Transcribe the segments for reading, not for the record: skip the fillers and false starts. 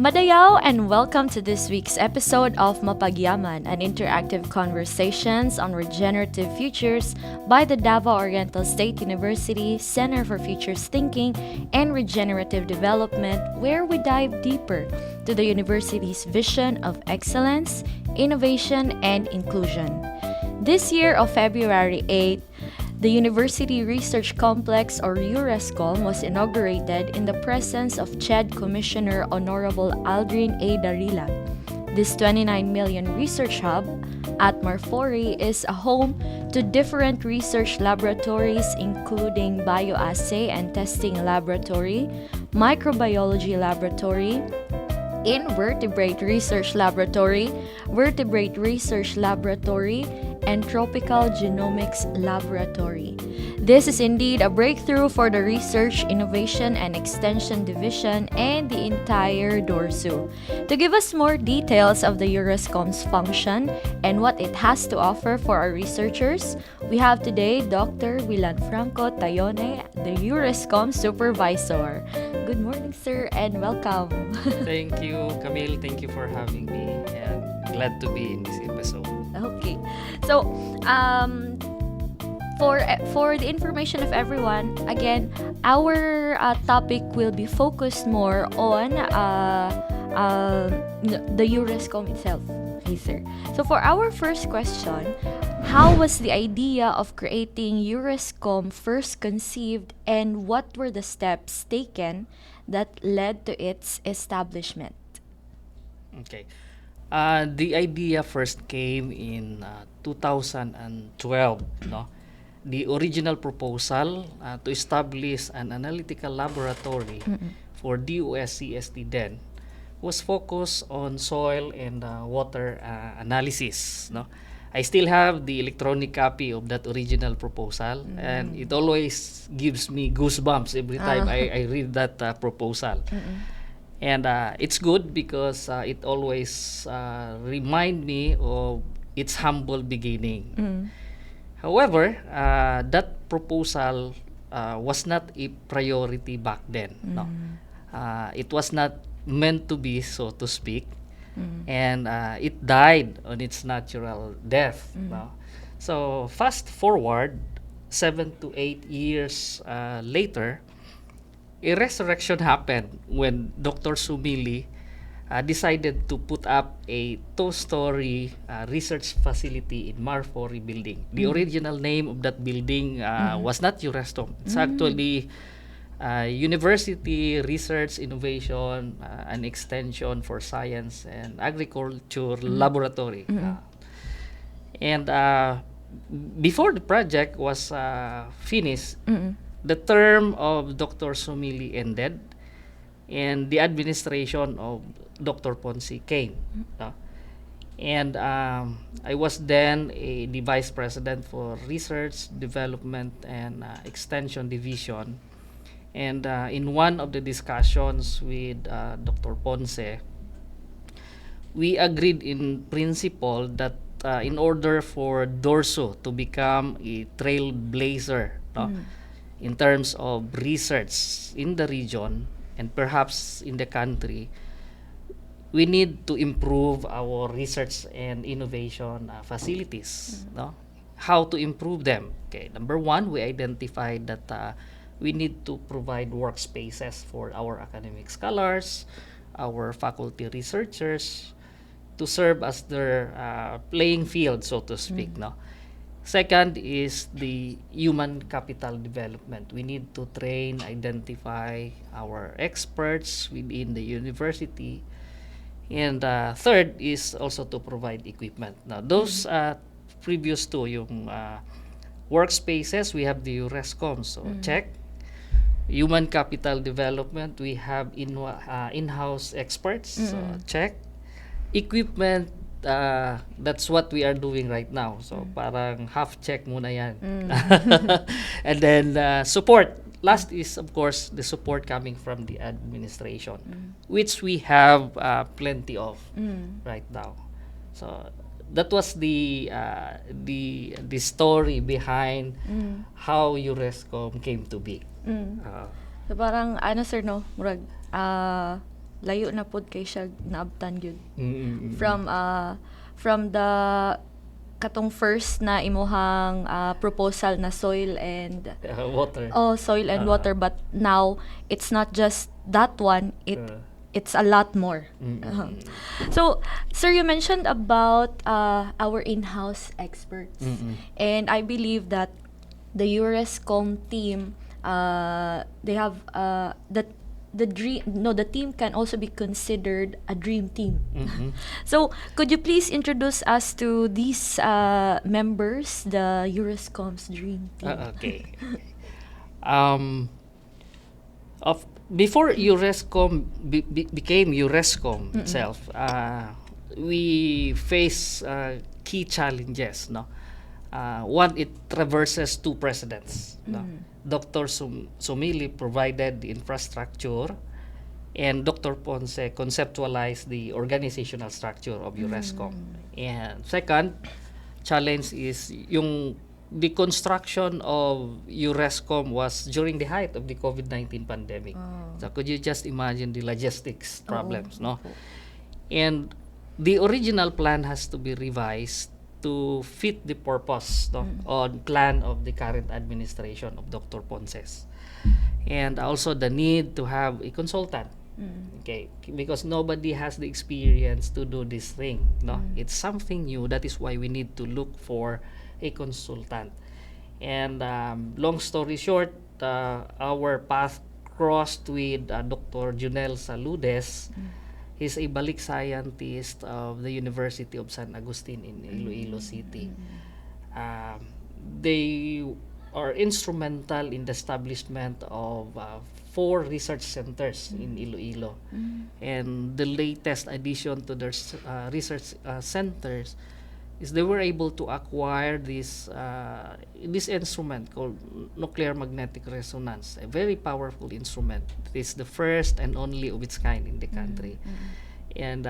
Madayaw and welcome to this week's episode of Mapagyaman, an interactive conversations on regenerative futures by the Davao Oriental State University Center for Futures Thinking and Regenerative Development, where we dive deeper to the university's vision of excellence, innovation, and inclusion. This year of February 8th, the University Research Complex or UResCom was inaugurated in the presence of CHED Commissioner Honorable Aldrin A. Darila. This 29 million research hub at 𝗪𝗶𝗹𝗪 is a home to different research laboratories including bioassay and testing laboratory, microbiology laboratory, invertebrate research laboratory, vertebrate research laboratory, and tropical genomics laboratory. This is indeed a breakthrough for the Research, Innovation, and Extension Division and the entire DORSU. To give us more details of the UResCom's function and what it has to offer for our researchers, we have today Dr. 𝗪𝗪𝗀𝗪, the UResCom Supervisor. Good morning, sir, and welcome. Thank you, Camille. Thank you for having me, and glad to be in this episode. Okay. So, for the information of everyone, again, our topic will be focused more on the UResCom itself. Okay, sir. So, for our first question, how was the idea of creating UResCom first conceived, and what were the steps taken that led to its establishment? Okay. The idea first came in 2012. No? The original proposal to establish an analytical laboratory for DOSCST then was focused on soil and water analysis. No? I still have the electronic copy of that original proposal, and it always gives me goosebumps every time I read that proposal. And it's good because it always remind me of its humble beginning. However, that proposal was not a priority back then. No, it was not meant to be, so to speak, and it died on its natural death. No? So fast forward 7 to 8 years later, a resurrection happened when Dr. Sumili decided to put up a two-story research facility in 𝗪𝗶𝗹𝗪 building. The original name of that building was not UResCom. It's actually University Research, Innovation, and Extension for Science and Agriculture Laboratory. And before the project was finished, the term of Dr. Sumili ended, and the administration of Dr. Ponce came. And I was then the Vice President for Research, Development, and Extension Division. And in one of the discussions with Dr. Ponce, we agreed in principle that in order for DORSU to become a trailblazer, in terms of research in the region and perhaps in the country, we need to improve our research and innovation facilities. No? How to improve them? Okay, number one, we identified that we need to provide workspaces for our academic scholars, our faculty researchers, to serve as their playing field, so to speak. No? Second is the human capital development. We need to train, identify our experts within the university. And third is also to provide equipment. Now, those previous two, yung workspaces, we have the UResCom, so check. Human capital development, we have in-house experts, so check. Equipment, that's what we are doing right now. So parang half check muna yan. And then support. Last is, of course, the support coming from the administration, which we have plenty of right now. So that was the story behind how UResCom came to be. So parang ano, sir, no, murag layo na pod kay siya naabtan gyud. Mm-mm. From the katong first na imuhang proposal na soil and Water. soil and water, but now it's not just that one, it's a lot more. So sir, you mentioned about our in-house experts, and I believe that the UResCom team, they have the team can also be considered a dream team. So could you please introduce us to these members, the UResCom's dream team? Okay. Before UResCom became UResCom itself, we face key challenges. No, one, it traverses two presidents. No? Dr. Sumili provided the infrastructure, and Dr. Ponce conceptualized the organizational structure of UResCom. And second challenge is the construction of UResCom was during the height of the COVID-19 pandemic. So could you just imagine the logistics problems, no? And the original plan has to be revised to fit the purpose, no, on plan of the current administration of Dr. Ponce. And also the need to have a consultant. Okay, because nobody has the experience to do this thing, no? It's something new. That is why we need to look for a consultant. And long story short, our path crossed with Dr. Junel Saludes. He's a balik scientist of the University of San Agustin in Iloilo City. They are instrumental in the establishment of 4 research centers in Iloilo. And the latest addition to their research centers is they were able to acquire this instrument called nuclear magnetic resonance, a very powerful instrument. It is the first and only of its kind in the country. And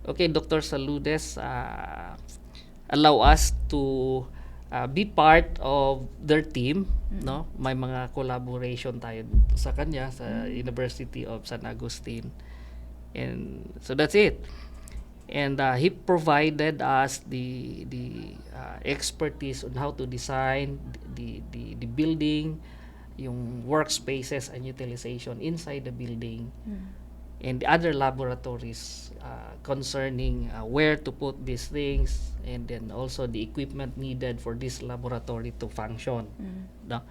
Dr. Saludes allow us to be part of their team, no? May mga collaboration tayo sa kanya sa University of San Agustin. And so that's it. And he provided us the expertise on how to design the building, yung workspaces and utilization inside the building, and the other laboratories concerning where to put these things, and then also the equipment needed for this laboratory to function. No?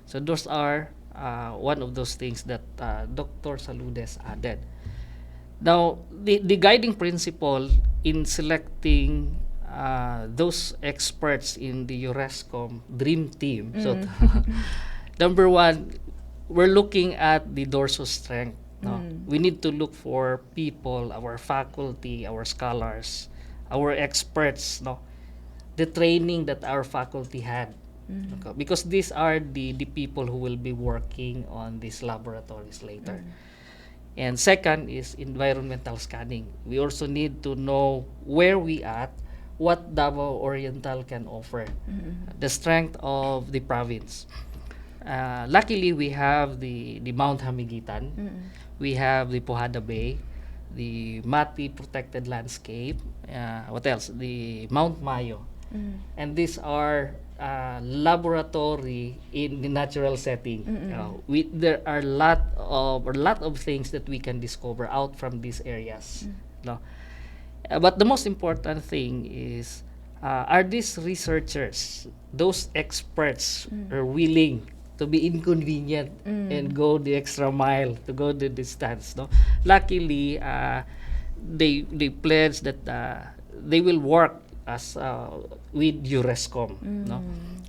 So those are one of those things that Dr. Saludes added. Now, the guiding principle in selecting those experts in the UResCom dream team. So, number one, we're looking at the dorsal strength. No? We need to look for people, our faculty, our scholars, our experts, no? The training that our faculty had. Okay? Because these are the people who will be working on these laboratories later. And second is environmental scanning. We also need to know where we at, what Davao Oriental can offer, the strength of the province. Luckily, we have the Mount Hamiguitan, we have the Pojada Bay, the Mati Protected Landscape, what else? The Mount Mayo. And these are laboratory in the natural setting. There are a lot of things that we can discover out from these areas. No? But the most important thing is, are these researchers, those experts, are willing to be inconvenient and go the extra mile, to go the distance. No? Luckily, they pledged that they will work as with UResCom, no?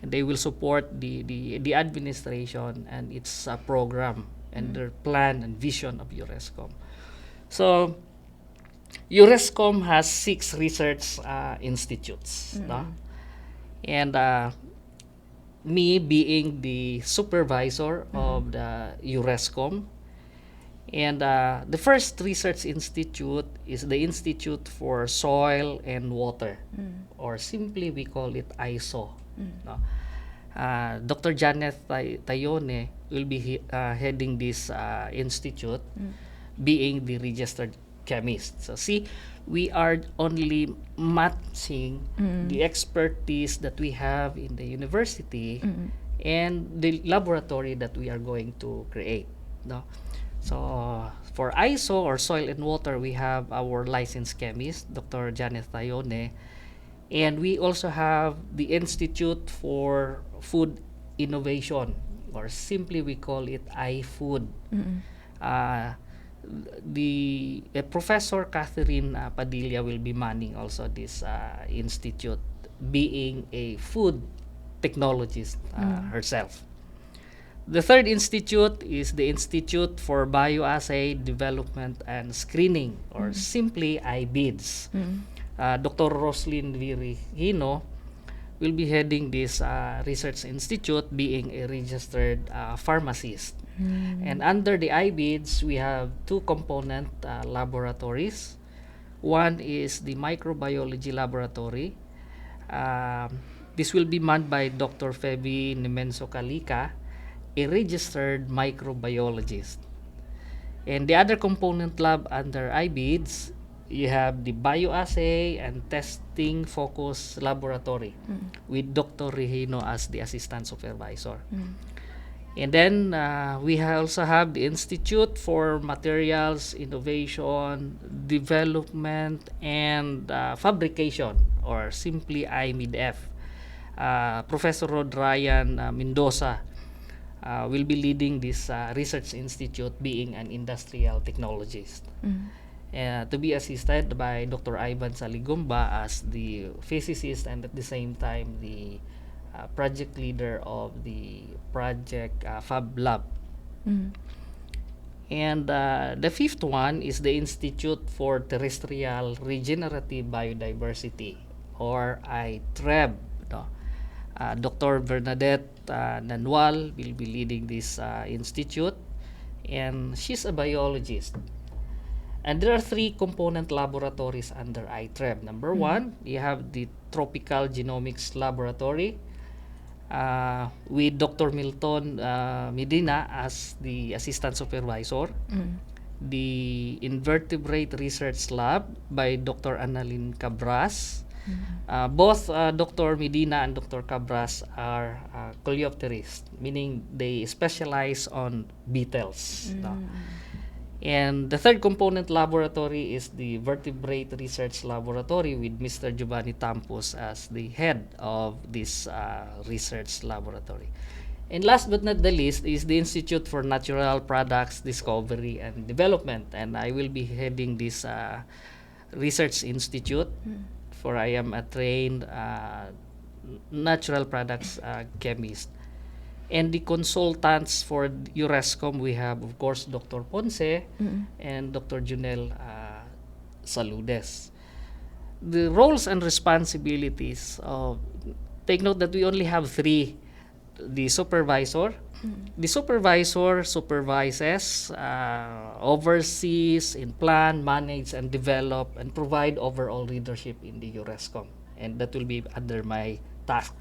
And they will support the administration and its program and their plan and vision of UResCom. So UResCom has 6 research institutes, no? And me being the supervisor of the UResCom. And the first research institute is the Institute for Soil and Water, or simply we call it ISO. No? Dr. Janet Tayone will be heading this institute. being the registered chemist. So see, we are only matching the expertise that we have in the university and the laboratory that we are going to create. No? So for ISO, or soil and water, we have our licensed chemist, Dr. Janet Tayone, and we also have the Institute for Food Innovation, or simply we call it iFood. Professor 𝗪𝗪𝗀 will be manning also this institute, being a food technologist herself. The third institute is the Institute for Bioassay Development and Screening, or simply IBIDS. Dr. Roslyn Virihino will be heading this research institute, being a registered pharmacist. And under the IBIDS, we have two component laboratories. One is the microbiology laboratory. This will be manned by Dr. 𝗪𝗪𝗀, a registered microbiologist. And the other component lab under IBIDS, you have the bioassay and testing focus laboratory with Dr. Rihino as the assistant supervisor. And then we also have the Institute for Materials Innovation, Development, and Fabrication, or simply IMIDF. Professor Rod Ryan Mendoza will be leading this research institute, being an industrial technologist. To be assisted by Dr. Ivan Saligomba as the physicist, and at the same time the project leader of the project Fab Lab. And the fifth one is the Institute for Terrestrial Regenerative Biodiversity, or 𝗪𝗪𝗪. No? Dr. Bernadette Nanual will be leading this institute, and she's a biologist. And there are three component laboratories under 𝗪𝗪𝗪. Number one, you have the Tropical Genomics Laboratory with Dr. Milton Medina as the assistant supervisor. The Invertebrate Research Lab by Dr. Annalyn Cabras. Both Dr. Medina and Dr. Cabras are coleopterists, meaning they specialize on beetles. No? And the third component laboratory is the Vertebrate Research Laboratory with Mr. Giovanni Tampos as the head of this research laboratory. And last but not the least is the Institute for Natural Products Discovery and Development, and I will be heading this research institute, for I am a trained natural products chemist. And the consultants for UResCom, we have, of course, Dr. Ponce and Dr. Junel Saludes. The roles and responsibilities of, take note that we only have three. The supervisor. The supervisor supervises, oversees, and plan, manage, and develop, and provide overall leadership in the UResCom. And that will be under my task.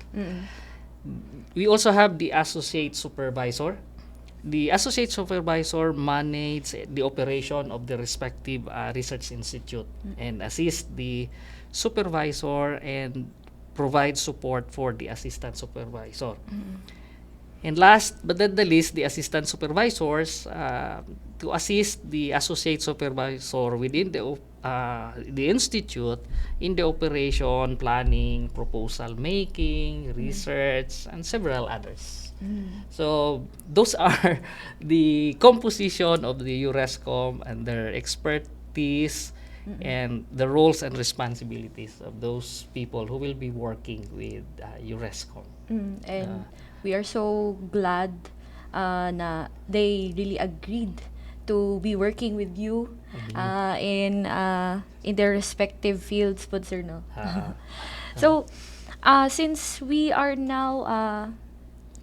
We also have the associate supervisor. The associate supervisor manages the operation of the respective research institute and assists the supervisor and provide support for the assistant supervisor. And last but not the least, the assistant supervisors to assist the associate supervisor within the institute in the operation, planning, proposal making, research, and several others. So those are the composition of the UResCom and their expertise and the roles and responsibilities of those people who will be working with UResCom. And we are so glad na they really agreed to be working with you in their respective fields, but sir, no. So since we are now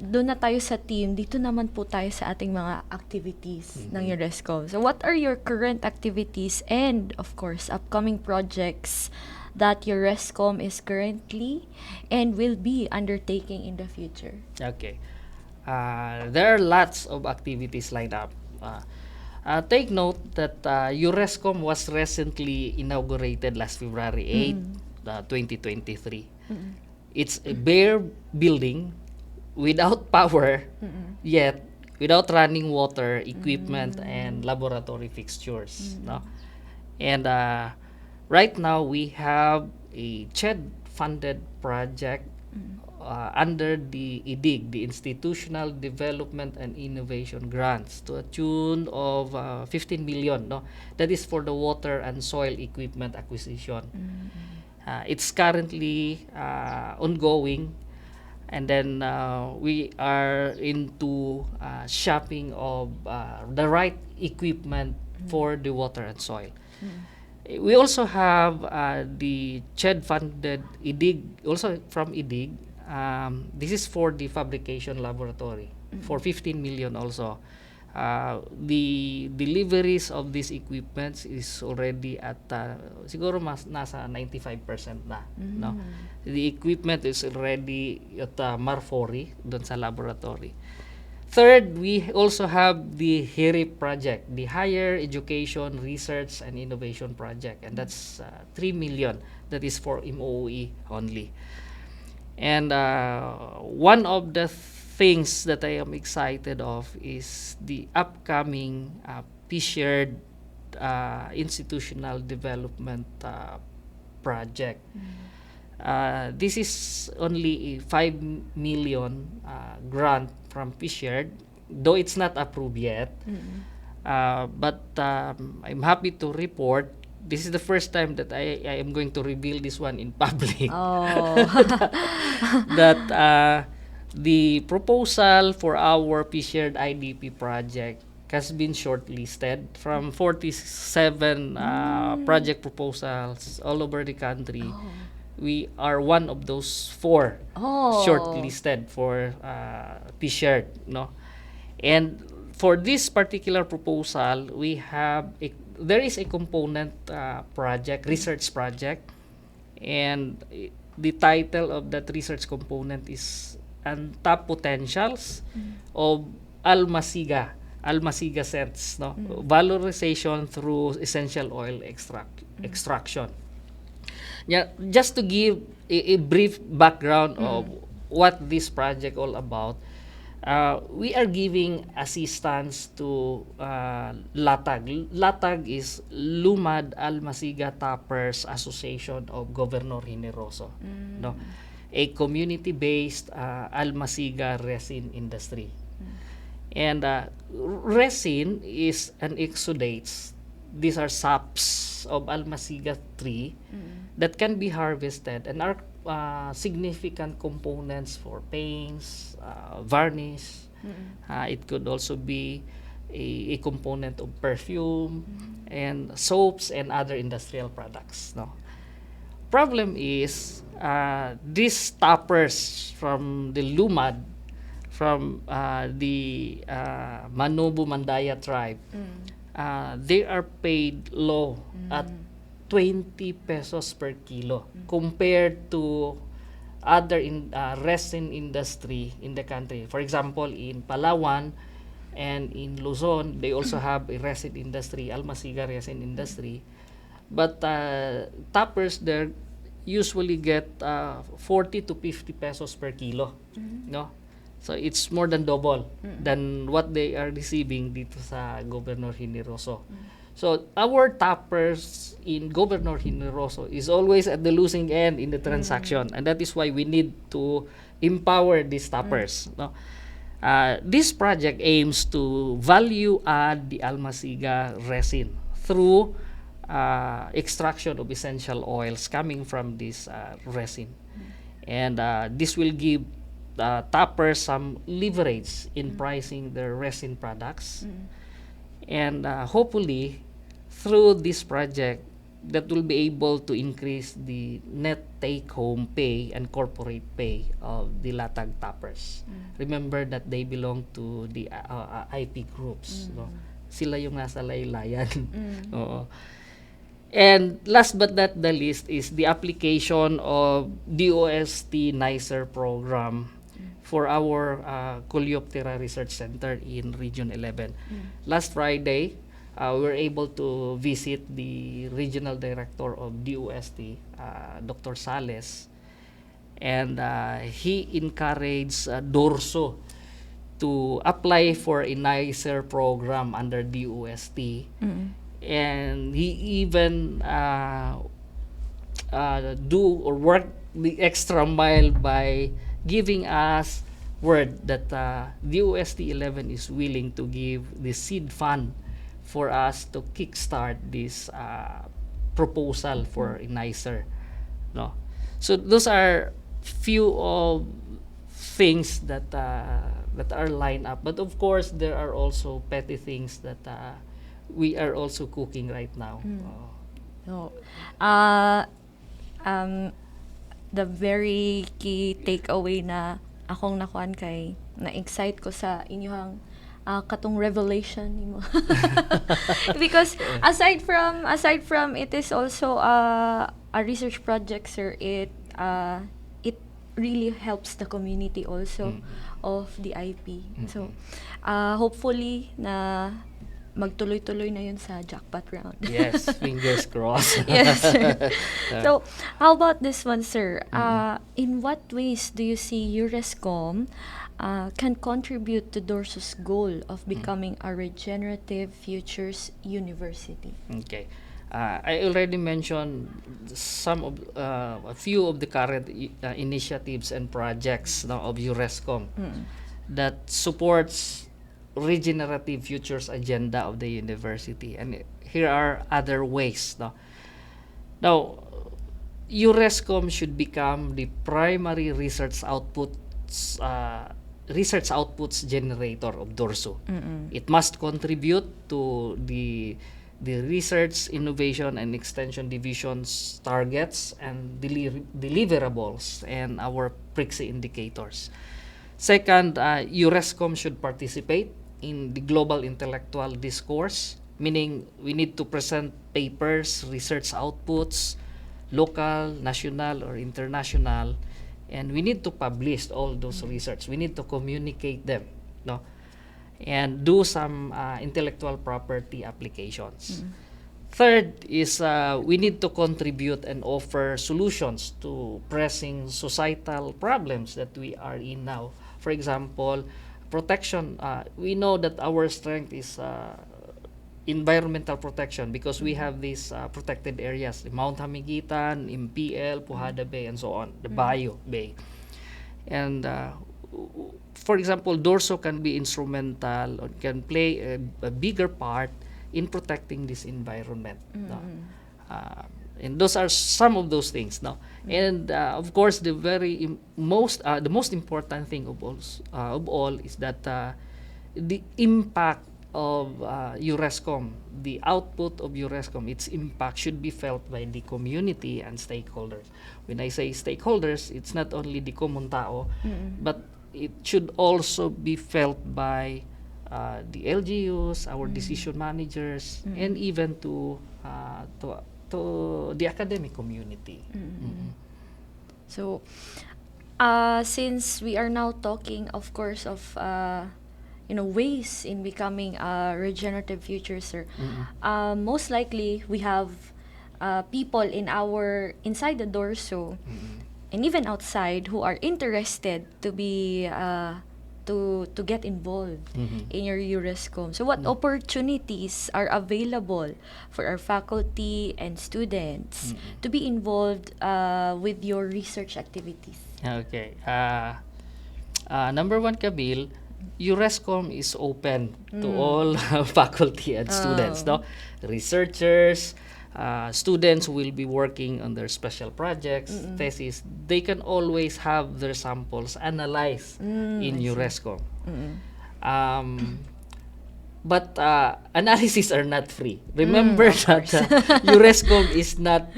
doon na tayo sa team, dito naman po tayo sa ating mga activities ng UResCom. So what are your current activities and of course upcoming projects that UResCom is currently and will be undertaking in the future? Okay. There are lots of activities lined up. Take note that UResCom was recently inaugurated last February 8, 2023. It's a bare building without power, yet without running water, equipment, and laboratory fixtures. No? And right now, we have a 𝘘𝗽-funded project under the IDIG, the Institutional Development and Innovation Grants, to a tune of 15 million. No? That is for the water and soil equipment acquisition. It's currently ongoing, and then we are into shopping of the right equipment for the water and soil. We also have the 𝘘𝗽-funded IDIG, also from IDIG. This is for the fabrication laboratory, for 15 million also. The deliveries of these equipments is already at siguro nasa 95% na. No? The equipment is already at 𝗪𝗶𝗹𝗪 doon sa laboratory. Third, we also have the HIRIP project, the Higher Education Research and Innovation Project, and that's 3 million. That is for MOE only. And one of the things that I am excited of is the upcoming 𝗪𝗶𝗫 Institutional Development Project. This is only a 5 million grant from 𝗪𝗫, though it's not approved yet. But I'm happy to report this is the first time that I am going to reveal this one in public. That the proposal for our 𝗪𝗫 IDP project has been shortlisted from 47 project proposals all over the country. We are one of those 4 shortlisted for 𝗪𝗫, no? And for this particular proposal, we have there is a component project, research project, and the title of that research component is Untapped Potentials of 𝗪𝗪𝗪𝗪 sets, no? Valorization through essential oil extraction. Yeah, just to give a brief background of what this project all about, we are giving assistance to LATAG. LATAG is Lumad Almasiga Tappers Association of Governor Generoso, no? A community-based almasiga resin industry. And resin is an exudates. These are saps of almasiga tree that can be harvested and are significant components for paints, varnish. It could also be a component of perfume and soaps and other industrial products. No? Problem is these tappers from the Lumad, from the Manobo Mandaya tribe, they are paid low at 20 pesos per kilo compared to other resin industry in the country. For example, in Palawan and in Luzon, they also have a resin industry, almasiga resin industry. But tappers there usually get 40 to 50 pesos per kilo. No? So it's more than double than what they are receiving dito sa Governor Generoso. So our tappers in Governor Generoso is always at the losing end in the transaction, and that is why we need to empower these tappers. No? This project aims to value add the almasiga resin through extraction of essential oils coming from this resin, and this will give tappers some leverage in pricing their resin products, and hopefully through this project that will be able to increase the net take-home pay and corporate pay of the LATAG tappers. Remember that they belong to the IP groups. No? Sila yung nasa laylayan. Oo. And last but not the least is the application of DOST NICER program for our 𝘘𝗽𝗶𝗀 Research Center in Region 11. Last Friday, we were able to visit the regional director of DOST, Dr. Sales, and he encouraged DORSO to apply for a nicer program under DOST. And he even do or work the extra mile by giving us word that DOST 11 is willing to give the seed fund for us to kickstart this proposal for a nicer, no. So those are few of things that are lined up, but of course there are also petty things that we are also cooking right now. So, the very key takeaway na akong nakuan kay na-excite ko sa inyong katong revelation nimo. Because aside from it is also a research project, sir, it really helps the community also of the IP. So hopefully na magtuloy-tuloy na yun sa jackpot round. Yes, fingers crossed. Yes, sir. So, how about this one, sir? In what ways do you see UResCom can contribute to DORSO's goal of becoming a regenerative futures university? Okay. I already mentioned a few of the current initiatives and projects now of UResCom that supports regenerative futures agenda of the university, and here are other ways. Now UResCom should become the primary research outputs generator of DORSO. It must contribute to the research, innovation, and extension division's targets and deliverables and our PRIXI indicators. Second, UResCom should participate in the global intellectual discourse, meaning we need to present papers, research outputs, local, national, or international, and we need to publish all those research. We need to communicate them, no, and do some intellectual property applications. Third is we need to contribute and offer solutions to pressing societal problems that we are in now. For example, protection. We know that our strength is environmental protection because we have these protected areas, Mount Hamiguitan, 𝘬𝘶𝘶, Pujada Bay, and so on, the Bayo Bay. And for example, DORSO can be instrumental or can play a bigger part in protecting this environment. And those are some of those things. And of course, the most important thing of all is that the impact of UResCom, the output of UResCom, its impact should be felt by the community and stakeholders. When I say stakeholders, it's not only the common tao, but it should also be felt by the LGUs, our decision managers, and even to the academic community. So, since we are now talking, of course, of ways in becoming a regenerative future, sir, most likely we have people inside the DORSO and even outside who are interested to be to get involved in your UResCom. So what opportunities are available for our faculty and students to be involved with your research activities? Okay. Number one, Camille, UResCom is open to all faculty and students. Researchers, students who will be working on their special projects, thesis, they can always have their samples analyzed in UResCom. But analyses are not free. Remember that UResCom is not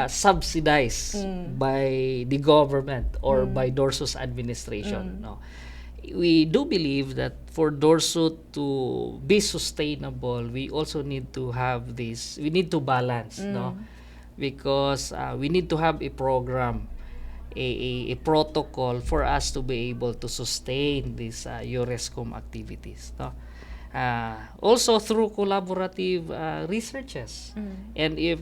subsidized by the government or by DORSO's administration. We do believe that for DORSO to be sustainable, we also need to have this, we need to balance, because we need to have a program, a protocol for us to be able to sustain these UResCom activities. Also through collaborative researches. And if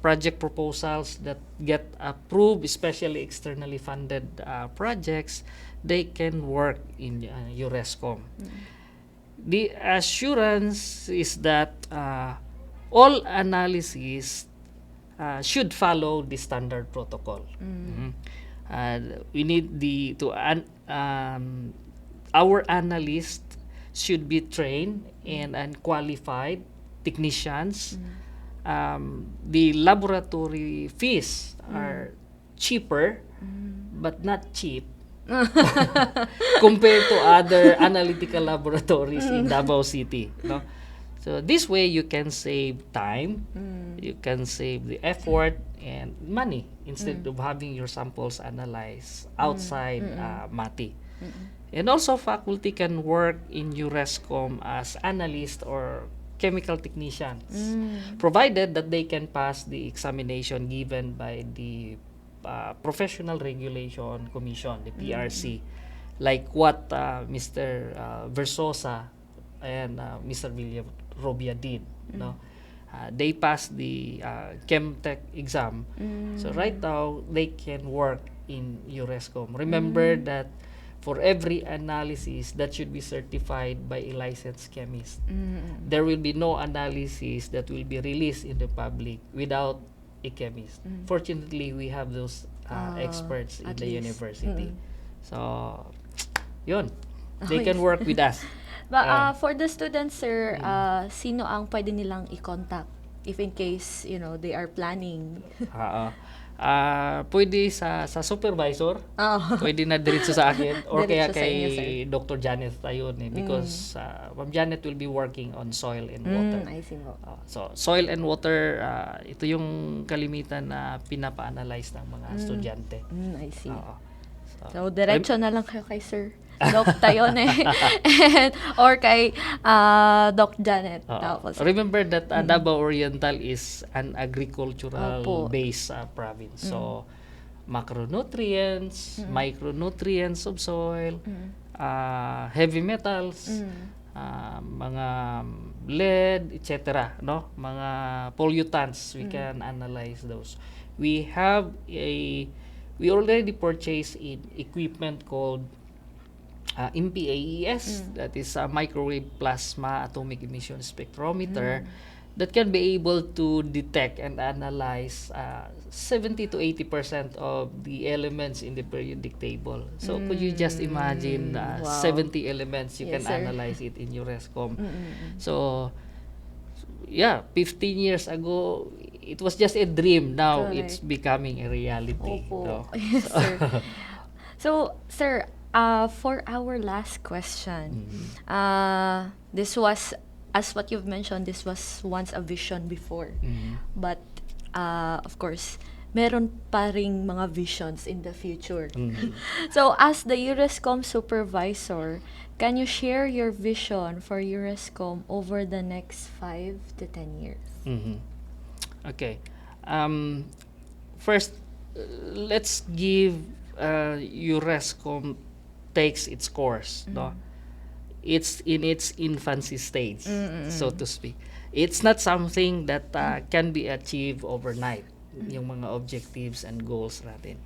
project proposals that get approved, especially externally funded projects, they can work in UResCom. The assurance is that all analyses should follow the standard protocol. We need our analysts should be trained and qualified technicians. The laboratory fees are cheaper, but not cheap compared to other analytical laboratories in Davao City. No? So this way you can save time, you can save the effort and money instead of having your samples analyzed outside MATI. And also faculty can work in UResCom as analysts or chemical technicians, provided that they can pass the examination given by the Professional Regulation Commission, the PRC, like what Mr. Versosa and Mr. 𝗪𝗶𝗹 did. No? They passed the ChemTech exam. So right now, they can work in UResCom. Remember that for every analysis that should be certified by a licensed chemist. There will be no analysis that will be released in the public without a chemist. Fortunately, we have those experts in the university. So, yun. They can work with us. But for the students, sir, sino ang pwede nilang i-contact if in case, you know, they are planning? Pwede sa supervisor, pwede na diretso sa akin, or kaya Diretso sa inyo, sir. kay Dr. Janet tayo because Ma'am Janet will be working on soil and water. I see mo. So soil and water, ito yung kalimitan na pinapa-analyze ng mga estudyante. I see. So, So, diretso na lang kayo kay Sir Doc Tayone or kay Doc Janet. Tapos, remember that Davao Oriental is an agricultural-based province. So, macronutrients, micronutrients of soil, heavy metals, mga lead, etc. No? Mga pollutants, we can analyze those. We already purchased equipment called MPAES, that is a microwave plasma atomic emission spectrometer that can be able to detect and analyze 70 to 80% of the elements in the periodic table. So could you just imagine 70 elements you can analyze it in UResCom. So yeah, 15 years ago it was just a dream. Now it's becoming a reality. No? Yes, sir. So, sir, for our last question, this was, as what you've mentioned, this was once a vision before. But, of course, meron pa ring mga visions in the future. So, as the UResCom supervisor, can you share your vision for UResCom over the next 5 to 10 years? Okay. First, let's give UResCom takes its course. No? It's in its infancy stage, so to speak. It's not something that can be achieved overnight, yung mga objectives and goals natin.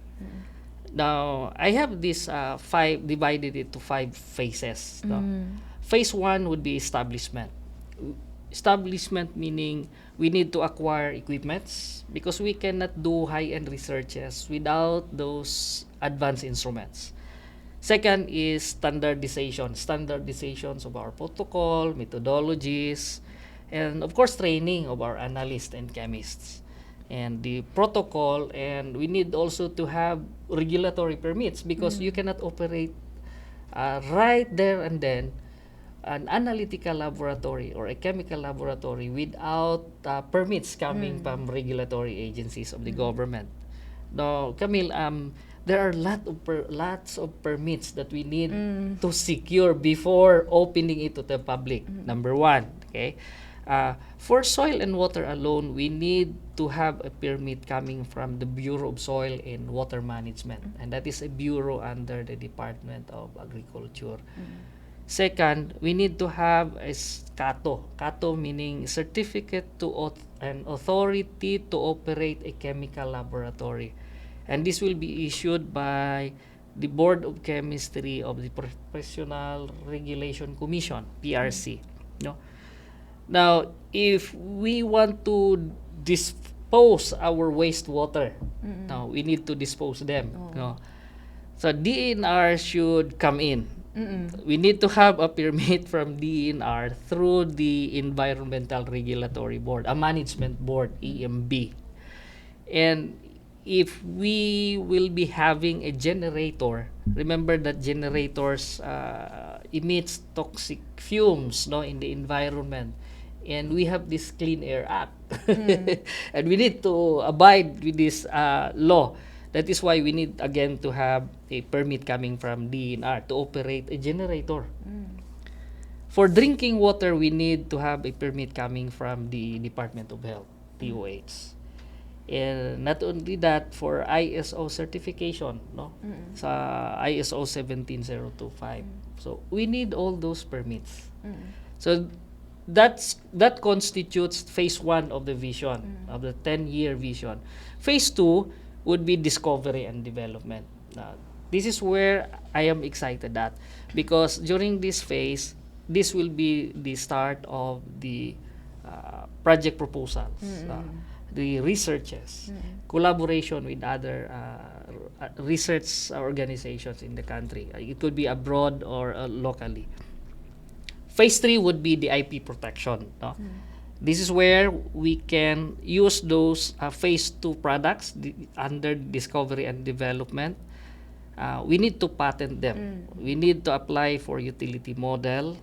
Now, I have this divided into 5 phases. No? Phase 1 would be establishment. Establishment meaning we need to acquire equipments because we cannot do high-end researches without those advanced instruments. Second is standardizations of our protocol, methodologies, and of course training of our analysts and chemists. And the protocol, and we need also to have regulatory permits because you cannot operate right there and then an analytical laboratory or a chemical laboratory without permits coming from regulatory agencies of the government. Now, Camille, there are lots of permits that we need to secure before opening it to the public. Number 1, okay? For soil and water alone, we need to have a permit coming from the Bureau of Soil and Water Management, and that is a bureau under the Department of Agriculture. Second, we need to have a CATO. CATO meaning Certificate to an Authority to Operate a Chemical Laboratory. And this will be issued by the Board of Chemistry of the Professional Regulation Commission, PRC. No? Now, if we want to dispose our wastewater, now we need to dispose them. No? So DNR should come in. We need to have a permit from DNR through the Environmental Regulatory Board, a management board, EMB. And if we will be having a generator, remember that generators emits toxic fumes, no, in the environment, and we have this Clean Air Act, and we need to abide with this law. That is why we need again to have a permit coming from DNR to operate a generator. For drinking water, we need to have a permit coming from the Department of Health, DOH. And not only that, for ISO certification, no, sa ISO 17025. So we need all those permits. So that constitutes phase 1 of the vision, of the 10-year vision. Phase 2 would be discovery and development. This is where I am excited at, because during this phase, this will be the start of the project proposals, the researches, collaboration with other research organizations in the country. It could be abroad or locally. Phase 3 would be the IP protection. No? This is where we can use those phase 2 products under discovery and development. We need to patent them. We need to apply for utility model.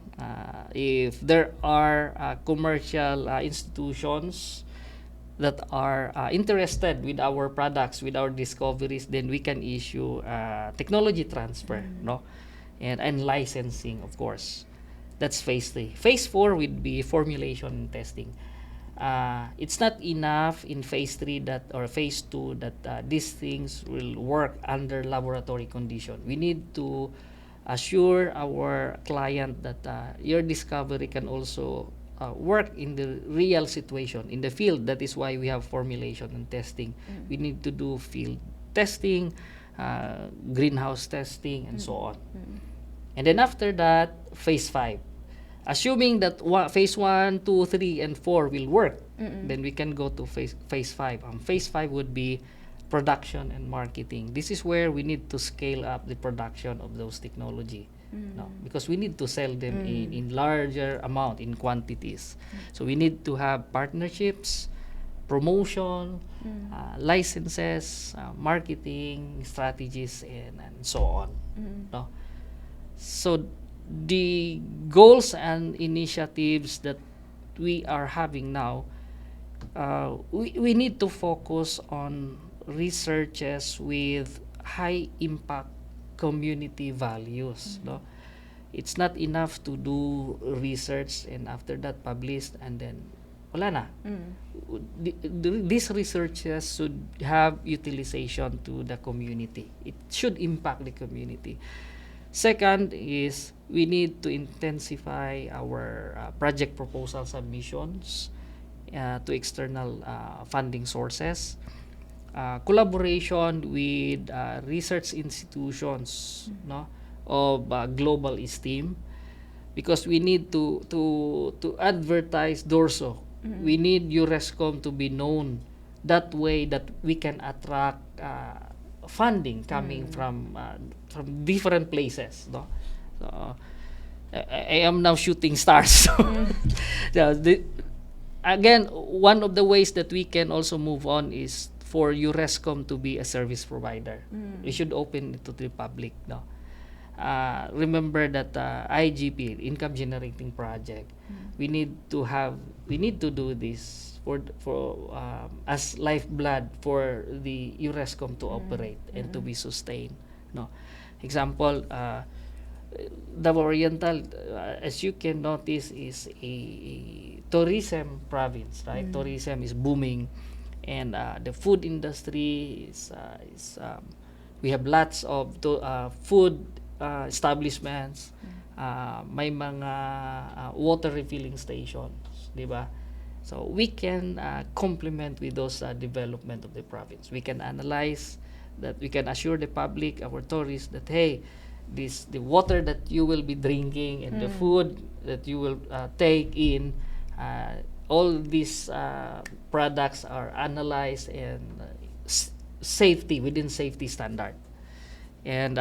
If there are commercial institutions that are interested with our products, with our discoveries, then we can issue technology transfer, no, and licensing, of course. That's phase 3. Phase 4 would be formulation and testing. It's not enough in phase 3 or phase 2 that these things will work under laboratory condition. We need to assure our client that your discovery can also work in the real situation, in the field. That is why we have formulation and testing. We need to do field testing, greenhouse testing, and so on. And then after that, phase 5. Assuming that phase 1, 2, 3, and 4 will work, then we can go to phase 5. Phase 5 would be production and marketing. This is where we need to scale up the production of those technology. No, because we need to sell them in larger amount, in quantities. So we need to have partnerships, promotion, licenses, marketing strategies, and so on. No? So the goals and initiatives that we are having now, we need to focus on researches with high impact community values. No? It's not enough to do research and after that published and then wala na. These researches should have utilization to the community. It should impact the community. Second is we need to intensify our project proposal submissions to external funding sources. Collaboration with research institutions, no, of global esteem, because we need to advertise DORSO. We need UResCom to be known. That way that we can attract funding coming from different places. No? So, I am now shooting stars. Again, one of the ways that we can also move on is for UResCom to be a service provider. We should open it to the public. No? Remember that IGP, income generating project, we need to do this for as lifeblood for the UResCom to operate and to be sustained. No, example, Davao Oriental, as you can notice, is a tourism province, right? Tourism is booming, and the food industry is we have lots of food establishments, may mga water refilling stations, di ba? So we can complement with those development of the province. We can analyze that, we can assure the public, our tourists, that hey, the water that you will be drinking and the food that you will take in, all these products are analyzed and safety, within safety standard. And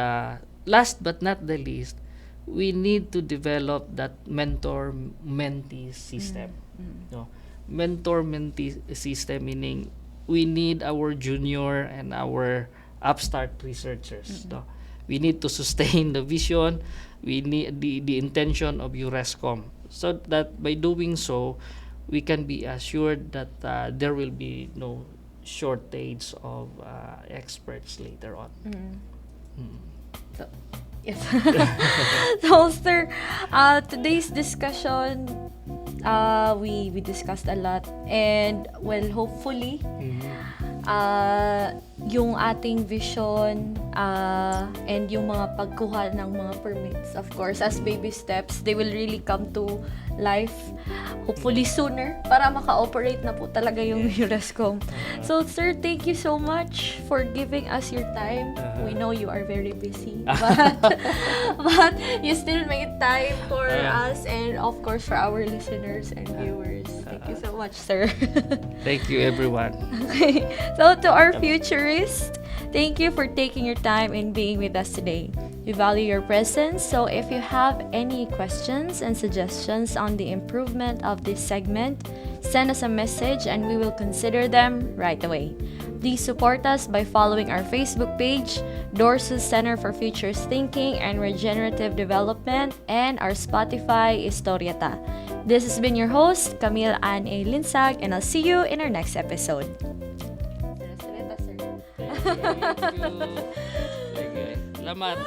last but not the least, we need to develop that mentor-mentee system. No? Mentor-mentee system, meaning we need our junior and our upstart researchers. No? We need to sustain the vision, we need the intention of UResCom, so that by doing so, we can be assured that there will be no shortage of experts later on. So, yes. So, sir, today's discussion, we discussed a lot, and well, hopefully, yung ating vision and yung mga pagkuha ng mga permits, of course, as baby steps, they will really come to life hopefully sooner para maka-operate na po talaga yung UResCom. So, sir, thank you so much for giving us your time. We know you are very busy, but you still made time for us and of course for our listeners and viewers. Thank you so much, sir. Thank you, everyone. Okay. So, to our futurists, thank you for taking your time and being with us today. We value your presence, so if you have any questions and suggestions on the improvement of this segment, send us a message and we will consider them right away. Please support us by following our Facebook page, Dorsus Center for Futures Thinking and Regenerative Development, and our Spotify 𝘧𝘧𝘀. This has been your host, 𝗪𝗶𝗹𝘀, and I'll see you in our next episode. Thank you. Salamat.